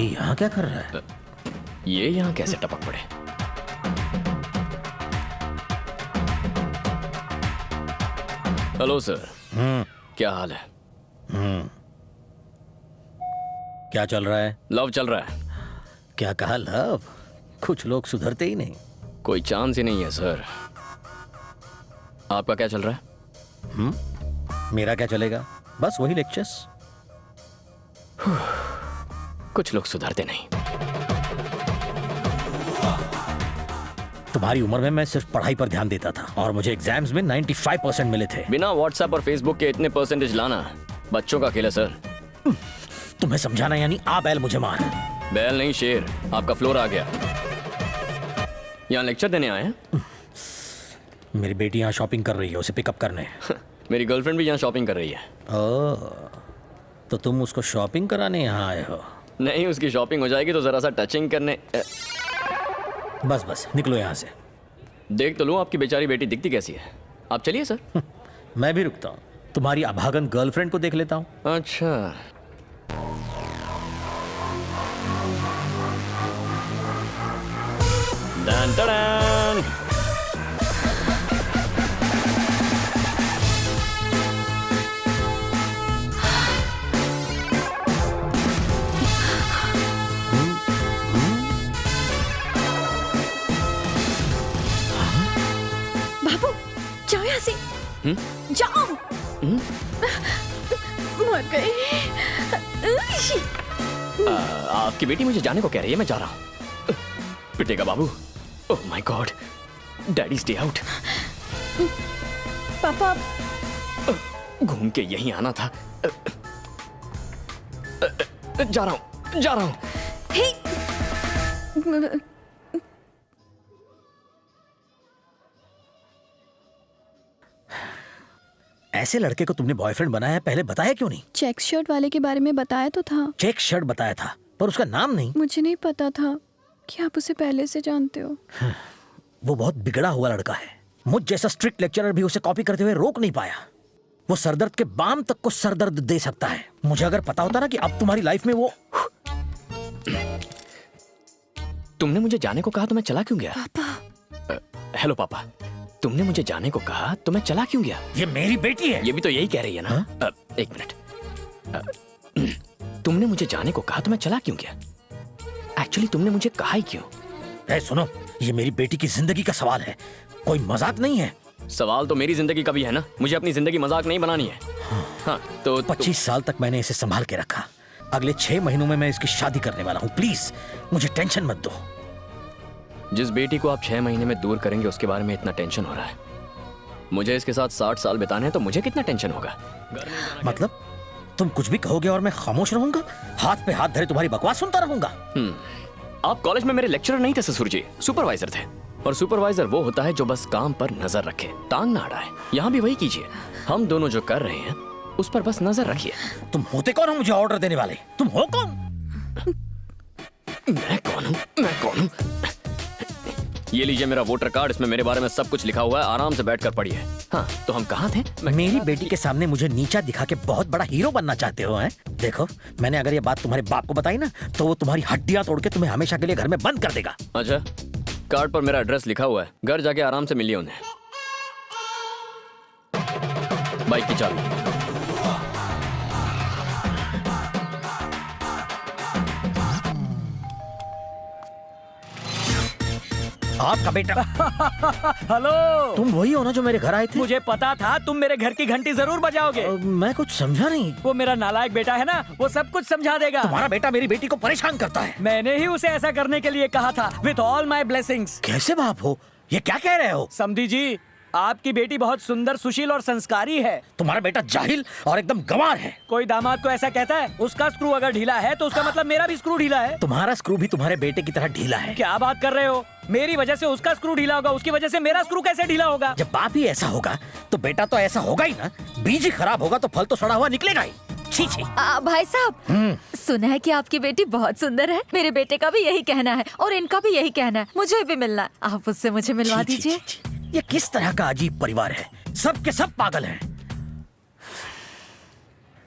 यहाँ क्या कर रहा है? ये यहाँ कैसे टपक पड़े? Hello sir. क्या हाल है? क्या चल रहा है? लव चल रहा है। क्या कहा लव? कुछ लोग सुधरते ही नहीं। कोई चांस ही नहीं है सर। आपका क्या चल रहा है? मेरा क्या चलेगा? बस वही लेक्चर्स। कुछ लोग सुधरते नहीं। तुम्हारी उम्र में मैं सिर्फ पढ़ाई पर ध्यान देता था और मुझे एग्जाम्स में 95% मिले थे। बिना व्हाट्सएप और फेसबुक के इतने परसेंटेज लाना बच्चों का खेल है सर। तुम्हें समझाना यानी आ बैल मुझे मार। बैल नहीं शेर। आपका फ्लोर आ गया। यहाँ लेक्चर देने आए हैं? मेरी बेटी यहाँ शॉपिंग कर रही है, उसे पिकअप करने। मेरी गर्लफ्रेंड भी यहाँ शॉपिंग कर रही है। ओह, तो तुम उसको शॉपिंग कराने यहाँ आए हो? नहीं, उसकी शॉपिंग हो जाएगी तो जरा सा टचिंग करने। बस बस निकलो यहाँ से। देख तो लूँ आपकी बेचारी बेटी दिखती कैसी है। आप चलिए सर। मैं भी रुकता हूँ। तुम्हारी अभागन गर्लफ्रेंड को देख लेता हूँ। अच्छा, डन डन। बाबू जाओ यहाँ से। जाओ। मर गई। आपकी बेटी मुझे जाने को कह रही है, मैं जा रहा हूँ। पिटेगा बाबू। Oh my God, daddy stay out. पापा घूम के यहीं आना था। जा रहा हूँ, जा रहा हूँ। हे ऐसे लड़के को तुमने बॉयफ्रेंड बनाया है, पहले बताया क्यों नहीं? चेक शर्ट वाले के बारे में बताया तो था। चेक शर्ट बताया था पर उसका नाम नहीं। मुझे नहीं पता था कि आप उसे पहले से जानते हो। वो बहुत बिगड़ा हुआ लड़का है। मुझ जैसा स्ट्रिक्ट लेक्चरर भी उसे कॉपी करते हुए रोक नहीं पाया। वो सरदर्द के बाम तक को सरदर्द दे सकता है। मुझे अगर पता होता ना कि अब तुम्हारी लाइफ में वो। तुमने मुझे जाने को कहा तो मैं चला क्यों गया? पापा हेलो पापा, तुमने मुझे जाने को कहा तो मैं चला क्यों गया? ये मेरी बेटी है। ये भी तो यही कह रही है ना। एक मिनट। तुमने मुझे जाने को कहा तो मैं चला क्यों गया? एक्चुअली तुमने मुझे कहा ही क्यों? ए, सुनो, ये मेरी बेटी की जिंदगी का सवाल है, कोई मजाक नहीं है। सवाल तो मेरी जिंदगी का भी है ना। मुझे अपनी जिंदगी मजाक नहीं बनानी है। हाँ तो 25 साल तक मैंने इसे संभाल के रखा। अगले 6 महीनों में मैं इसकी शादी करने वाला हूँ। प्लीज मुझे टेंशन मत दो। जिस बेटी को आप 6 महीने में दूर करेंगे उसके बारे में इतना टेंशन हो रहा है। मुझे इसके साथ 60 साल बिताने हैं तो मुझे कितना टेंशन होगा? मतलब तुम कुछ भी कहोगे और मैं खामोश रहूंगा? हाथ पे हाथ धरे तुम्हारी बकवास सुनता रहूंगा? आप कॉलेज में मेरे लेक्चरर नहीं थे ससुर जी, सुपरवाइजर थे। और सुपरवाइजर वो होता है जो बस काम पर नजर रखे, टांग ना अड़ाए। यहाँ भी वही कीजिए। हम दोनों जो कर रहे हैं उस पर बस नजर रखिए। तुम होते कौन हो मुझे ऑर्डर देने वाले? तुम हो कौन? मैं कौन हूँ? मैं कौन हूँ? ये लीजिए मेरा वोटर कार्ड, इसमें मेरे बारे में सब कुछ लिखा हुआ है। आराम से बैठकर पढ़िए। हाँ तो हम कहाँ थे? मेरी बेटी के सामने मुझे नीचा दिखा के बहुत बड़ा हीरो बनना चाहते हो हैं? देखो, मैंने अगर ये बात तुम्हारे बाप को बताई ना तो वो तुम्हारी हड्डियां तोड़ के तुम्हें हमेशा के लिए घर में बंद कर देगा। अच्छा, कार्ड पर मेरा एड्रेस लिखा हुआ है। घर जाके आराम से मिलिए उन्हें। बाइक की चाबी। आपका बेटा। हेलो, तुम वही हो ना जो मेरे घर आए थे? मुझे पता था तुम मेरे घर की घंटी जरूर बजाओगे। मैं कुछ समझा नहीं। वो मेरा नालायक बेटा है ना, वो सब कुछ समझा देगा। तुम्हारा बेटा मेरी बेटी को परेशान करता है। मैंने ही उसे ऐसा करने के लिए कहा था। With all my blessings. कैसे बाप हो? ये क्या कह रहे हो? समधी जी, आपकी बेटी बहुत सुंदर, सुशील और संस्कारी है। तुम्हारा बेटा जाहिल और एकदम गंवार है। कोई दामाद को ऐसा कहता है? उसका स्क्रू अगर ढीला है तो उसका मतलब मेरा भी स्क्रू ढीला है। तुम्हारा स्क्रू भी तुम्हारे बेटे की तरह ढीला है। क्या बात कर रहे हो? मेरी वजह से उसका स्क्रू ढीला होगा, उसकी वजह से मेरा स्क्रू कैसे ढीला होगा? जब बाप ही ऐसा होगा तो बेटा तो ऐसा होगा ही ना। बीज ही खराब होगा तो फल तो सड़ा हुआ निकलेगा ही। छी छी। भाई साहब, सुना है कि आपकी बेटी बहुत सुंदर है। मेरे बेटे का भी यही कहना है और इनका भी यही कहना है। मुझे भी मिलना है। आप उससे मुझे मिलवा छी, छी, दीजिए। छी, छी। ये किस तरह का अजीब परिवार है? सब के सब पागल हैं।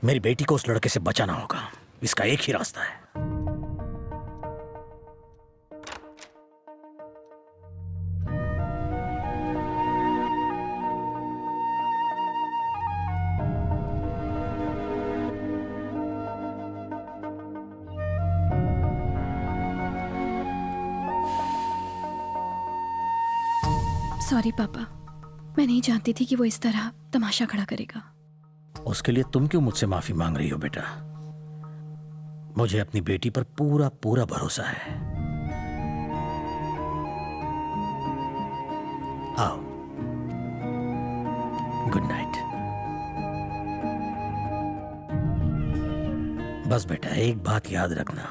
मेरी बेटी को उस लड़के से बचाना होगा। इसका एक ही रास्ता है। सॉरी पापा, मैं नहीं जानती थी कि वो इस तरह तमाशा खड़ा करेगा। उसके लिए तुम क्यों मुझसे माफी मांग रही हो बेटा? मुझे अपनी बेटी पर पूरा पूरा भरोसा है। आओ, गुड नाइट। बस बेटा एक बात याद रखना,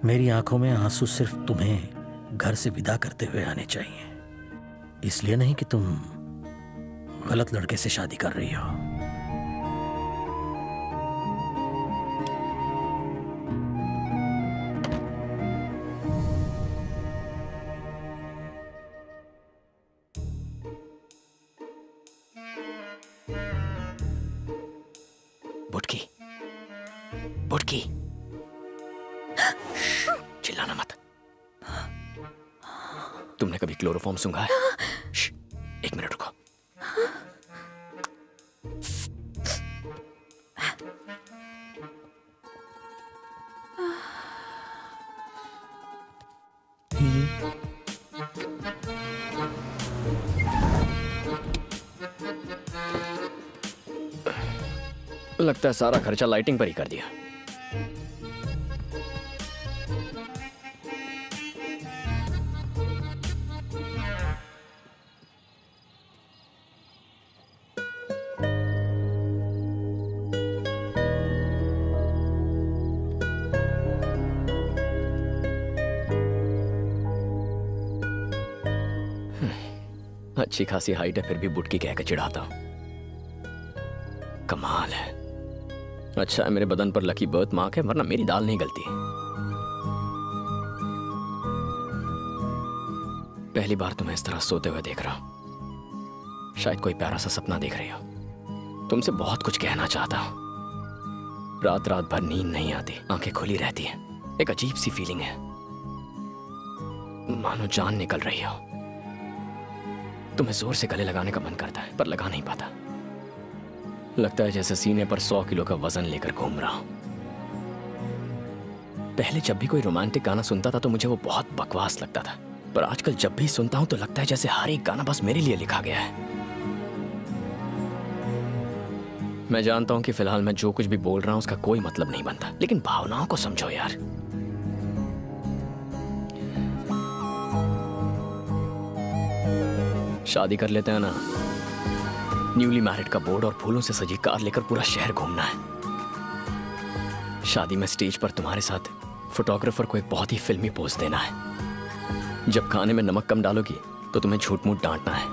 मेरी आंखों में आंसू सिर्फ तुम्हें घर से विदा करते हुए आने चाहिए, इसलिए नहीं कि तुम गलत लड़के से शादी कर रही हो। बुटकी, बुटकी, चिल्लाना मत। तुमने कभी क्लोरोफॉर्म सूंघा है? श्श, एक मिनट रुको। लगता है सारा खर्चा लाइटिंग पर ही कर दिया। अच्छी खासी हाइट है, फिर भी बुटकी कह के चिढ़ाता हूं। कमाल है। अच्छा है मेरे बदन पर लकी बर्थ मार्क है, वरना मेरी दाल नहीं गलती। पहली बार तुम्हें इस तरह सोते हुए देख रहा हूं। शायद कोई प्यारा सा सपना देख रही हो। तुमसे बहुत कुछ कहना चाहता हूं। रात रात भर नींद नहीं आती, आंखें खुली रहती हैं। एक अजीब सी फीलिंग है, मानो जान निकल रही हो। तुम्हें जोर से गले लगाने का मन करता है, पर लगा नहीं पाता। लगता है जैसे सीने पर 100 किलो का वजन लेकर घूम रहा हूं। पहले जब भी कोई रोमांटिक गाना सुनता था तो मुझे वो बहुत बकवास लगता था, पर आजकल जब भी सुनता हूं तो लगता है जैसे हर एक गाना बस मेरे लिए लिखा गया है। मैं जानता हूं कि फिलहाल मैं जो कुछ भी बोल रहा हूं उसका कोई मतलब नहीं बनता, लेकिन भावनाओं को समझो यार। शादी कर लेते हैं ना। न्यूली मैरिड का बोर्ड और फूलों से सजी कार लेकर पूरा शहर घूमना है। शादी में स्टेज पर तुम्हारे साथ फोटोग्राफर को एक बहुत ही फिल्मी पोज देना है। जब खाने में नमक कम डालोगी तो तुम्हें झूठ मूठ डांटना है।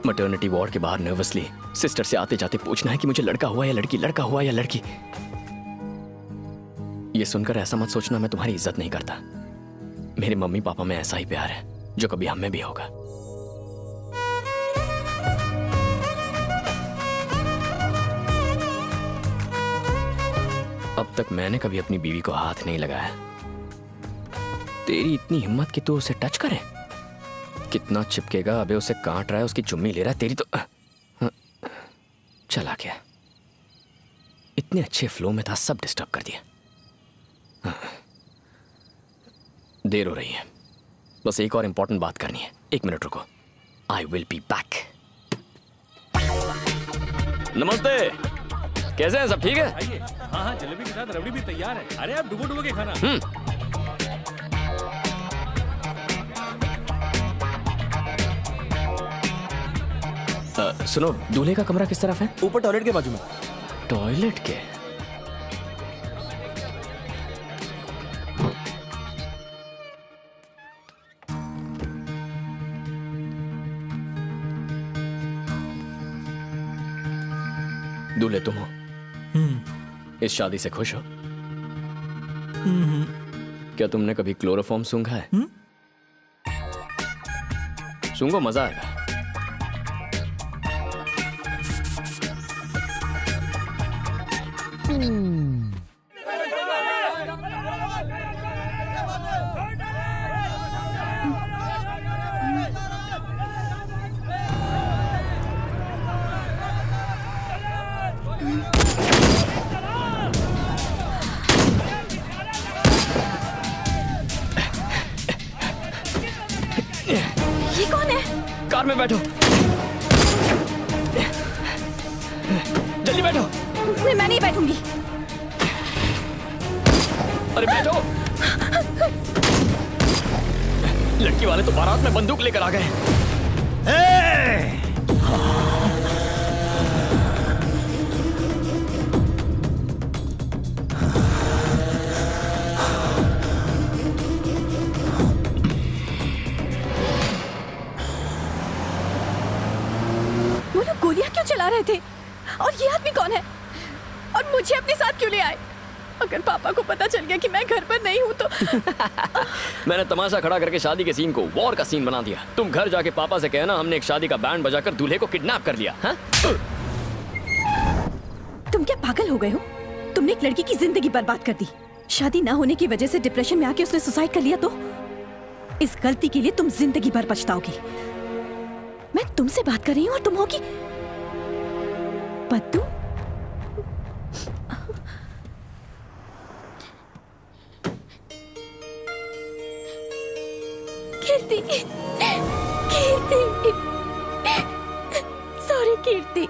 मैटरनिटी वार्ड के बाहर नर्वसली सिस्टर से आते जाते पूछना है कि मुझे लड़का हुआ या लड़की, लड़का हुआ या लड़की। ये सुनकर ऐसा मत सोचना मैं तुम्हारी इज्जत नहीं करता। मेरे मम्मी पापा में ऐसा ही प्यार है जो कभी हम में भी होगा। अब तक मैंने कभी अपनी बीवी को हाथ नहीं लगाया। तेरी इतनी हिम्मत कि तू उसे टच करे? कितना चिपकेगा? अबे उसे काट रहा है, उसकी चुम्मी ले रहा है। तेरी तो चला गया। इतने अच्छे फ्लो में था, सब डिस्टर्ब कर दिया। देर हो रही है, बस एक और इंपॉर्टेंट बात करनी है। 1 मिनट रुको, आई विल बी बैक। नमस्ते, कैसे हैं सब? ठीक है? आइए। हाँ हाँ, जलेबी के साथ रबड़ी भी तैयार है। अरे आप डुबो डुबो के खाना। सुनो, दूल्हे का कमरा किस तरफ है? ऊपर टॉयलेट के बाजू में। टॉयलेट के? दूल्हे तुम हो? इस शादी से खुश हो? क्या तुमने कभी क्लोरोफॉर्म सूंघा है? सूंघो, मजा आएगा। ये कौन है? बैठो, जल्दी बैठो। मैं नहीं बैठूंगी। अरे बैठो। लड़की वाले तो बारात में बंदूक लेकर आ गए। वो लोग गोलियां क्यों चला रहे थे? और ये आदमी कौन है? और मुझे अपने साथ क्यों ले आए? अगर पापा को पता चल गया कि मैं घर पर नहीं हूँ तो मैंने तमाशा खड़ा करके शादी के सीन को वॉर का सीन बना दिया। तुम घर जाके पापा से कहना हमने एक शादी का बैंड बजाकर दूल्हे को किडनैप कर लिया। हाँ? तुम क्या पागल हो गए हो? तुमने एक लड़की की जिंदगी बर्बाद कर दी। शादी ना होने की वजह से डिप्रेशन में आके उसने सुसाइड कर लिया तो इस गलती के लिए तुम जिंदगी भर पछताओगी। मैं तुमसे बात कर रही हूँ और तुम होगी पद्दू। कीर्ति, कीर्ति, सॉरी कीर्ति।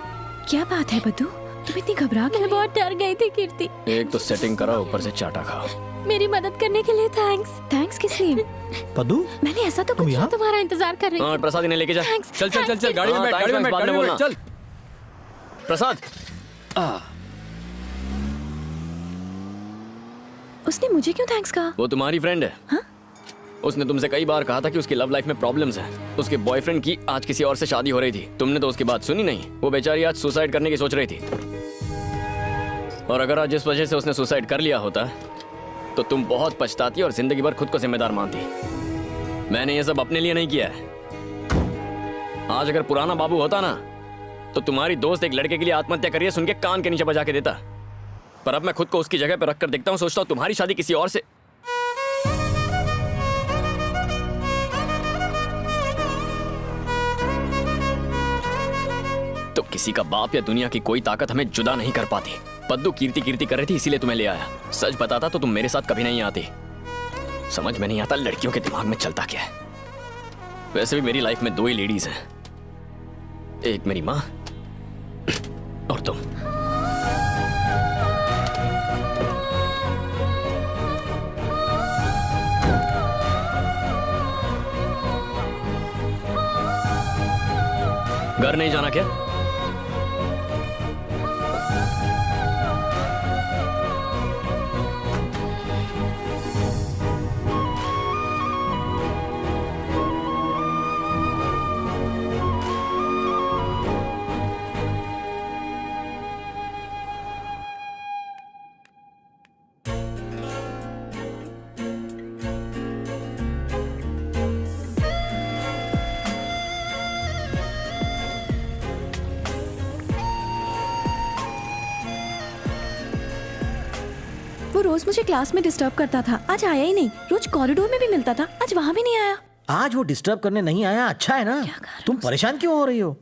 क्या बात है पद्दू? तुम इतनी घबरा गई? मैं बहुत डर गई थी कीर्ति। एक तो सेटिंग करा, ऊपर से चाटा खाओ। मेरी मदद करने के लिए थैंक्स। थैंक्स किस लिए? पद्दू, मैंने ऐसा तो कुछ यहाँ? तुम्हारा इंतजार कर रही हाँ, थी। प्रसाद इन्हें लेके जा। Thanks, चल चल चल thanks, चल, गाड़ी में बैठ, गाड़ी में बैठ, बाद गाड़ी में में बोलना। चल। प्रसाद, उसने मुझे क्यों थैंक्स कहा? वो तुम्हारी फ्रेंड है। हाँ? उसने तुमसे कई बार कहा था कि उसकी लव लाइफ में प्रॉब्लम्स हैं। उसके बॉयफ्रेंड की आज किसी और से शादी हो रही थी। तुमने तो उसकी बात सुनी नहीं। वो बेचारी आज सुसाइड करने की सोच रही थी। और अगर आज जिस वजह से उसने सुसाइड कर लिया होता तो तुम बहुत पछताती और जिंदगी भर खुद को जिम्मेदार मानती। मैंने ये सब अपने लिए नहीं किया है। आज अगर पुराना बाबू होता ना तो तुम्हारी दोस्त एक लड़के के लिए आत्महत्या करिए सुन के कान के नीचे बजा के देता। पर अब मैं खुद को उसकी जगह पर रखकर देखता हूँ, सोचता हूँ तुम्हारी शादी किसी और से। तो किसी का बाप या दुनिया की कोई ताकत हमें जुदा नहीं कर पाती। पद्दू कीर्ति कीर्ति कर रही थी, इसीलिए तुम्हें ले आया। सच बताता तो तुम मेरे साथ कभी नहीं आती। समझ में नहीं आता लड़कियों के दिमाग में चलता क्या है। वैसे भी मेरी लाइफ में दो ही लेडीज हैं, एक मेरी माँ और तुम। घर नहीं जाना क्या? वो रोज मुझे क्लास में डिस्टर्ब करता था, आज आया ही नहीं। रोज कॉरिडोर में भी मिलता था, आज वहाँ भी नहीं आया। आज वो डिस्टर्ब करने नहीं आया, अच्छा है ना। तुम परेशान क्यों हो रही हो?